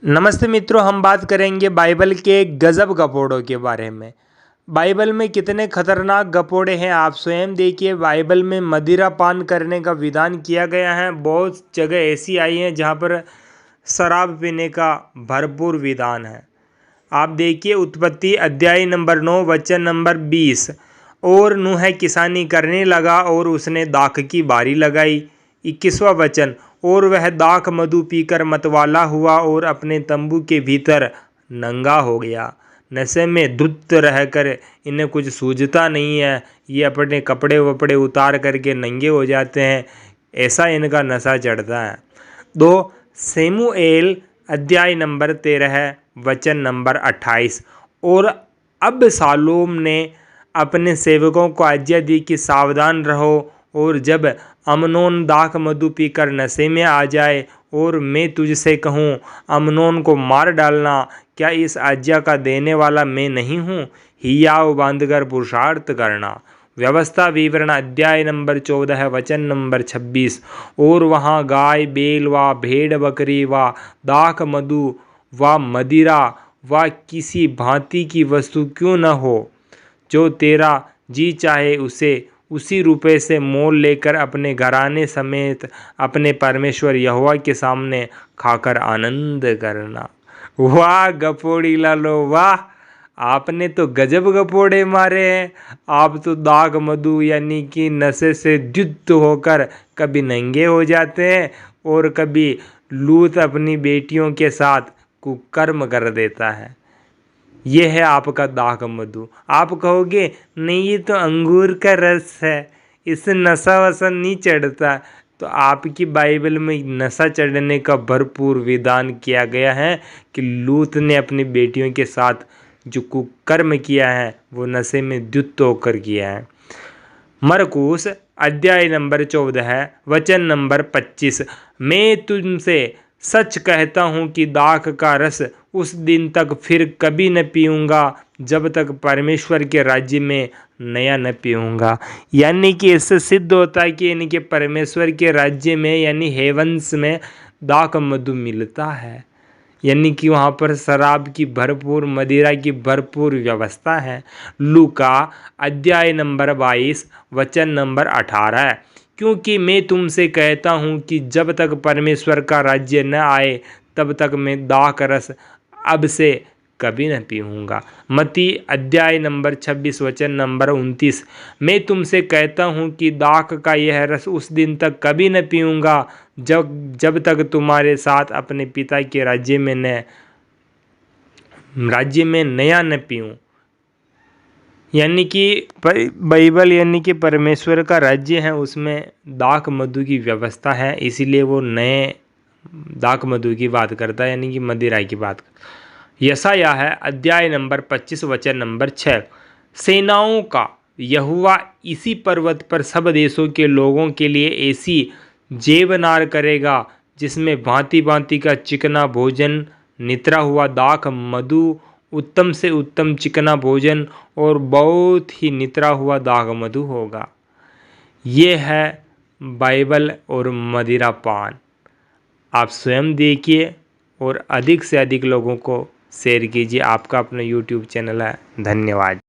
नमस्ते मित्रों, हम बात करेंगे बाइबल के गजब गपोड़ों के बारे में। बाइबल में कितने खतरनाक गपोड़े हैं आप स्वयं देखिए। बाइबल में मदिरा पान करने का विधान किया गया है। बहुत जगह ऐसी आई हैं जहाँ पर शराब पीने का भरपूर विधान है। आप देखिए उत्पत्ति अध्याय नंबर 9 वचन नंबर 20। और नूह किसानी करने लगा और उसने दाख की बारी लगाई। 21वां वचन। और वह दाख मधु पीकर मतवाला हुआ और अपने तंबू के भीतर नंगा हो गया। नशे में धुत रहकर इन्हें कुछ सूझता नहीं है, ये अपने कपड़े वपड़े उतार करके नंगे हो जाते हैं, ऐसा इनका नशा चढ़ता है। 2 शमूएल अध्याय नंबर 13 वचन नंबर 28। और अब शालोम ने अपने सेवकों को आज्ञा दी कि सावधान रहो, और जब अमनोन दाख मधु पीकर नशे में आ जाए और मैं तुझसे कहूँ अमनोन को मार डालना, क्या इस आज्ञा का देने वाला मैं नहीं हूँ? हियाव बांधकर पुरुषार्थ करना। व्यवस्था विवरण अध्याय नंबर 14 वचन नंबर 26। और वहाँ गाय बैल व भेड़ बकरी व दाख मधु व मदिरा व किसी भांति की वस्तु क्यों न हो, जो तेरा जी चाहे उसे उसी रुपये से मोल लेकर अपने घराने समेत अपने परमेश्वर यहोवा के सामने खाकर आनंद करना। वाह गपोड़ी लालो वाह, आपने तो गजब गपोड़े मारे हैं। आप तो दाग मधु यानी कि नशे से द्युत होकर कभी नंगे हो जाते हैं और कभी लूत अपनी बेटियों के साथ कुकर्म कर देता है। ये है आपका दाग मधु। आप कहोगे नहीं, ये तो अंगूर का रस है, इससे नशा वसा नहीं चढ़ता। तो आपकी बाइबल में नशा चढ़ने का भरपूर विधान किया गया है कि लूत ने अपनी बेटियों के साथ जो कुकर्म किया है वो नशे में द्युत होकर किया है। मरकुस अध्याय नंबर 14 वचन नंबर 25। मैं तुमसे सच कहता हूँ कि दाख का रस उस दिन तक फिर कभी न पीऊँगा जब तक परमेश्वर के राज्य में नया न पीऊँगा। यानी कि इससे सिद्ध होता है कि इनके परमेश्वर के राज्य में यानी हेवंस में दाख मधु मिलता है, यानी कि वहाँ पर शराब की भरपूर मदिरा की भरपूर व्यवस्था है। लूका अध्याय नंबर 22 वचन नंबर 18। क्योंकि मैं तुमसे कहता हूँ कि जब तक परमेश्वर का राज्य न आए तब तक मैं दाख रस अब से कभी न पीऊँगा। मत्ती अध्याय नंबर 26 वचन नंबर 29। मैं तुमसे कहता हूँ कि दाख का यह रस उस दिन तक कभी न पीऊँगा जब तक तुम्हारे साथ अपने पिता के राज्य में नया न पीऊँ। यानी कि बाइबल यानी कि परमेश्वर का राज्य है, उसमें दाख मधु की व्यवस्था है, इसीलिए वो नए दाख मधु की बात करता है, यानी कि मदिरा की बात करता है। यशायाह है अध्याय नंबर 25 वचन नंबर 6। सेनाओं का यहोवा इसी पर्वत पर सब देशों के लोगों के लिए ऐसी जेवनार करेगा जिसमें भांति भांति का चिकना भोजन, नितरा हुआ दाख मधु, उत्तम से उत्तम चिकना भोजन और बहुत ही नितरा हुआ दाग मधु होगा। ये है बाइबल और मदिरा पान। आप स्वयं देखिए और अधिक से अधिक लोगों को शेयर कीजिए। आपका अपना YouTube चैनल है। धन्यवाद।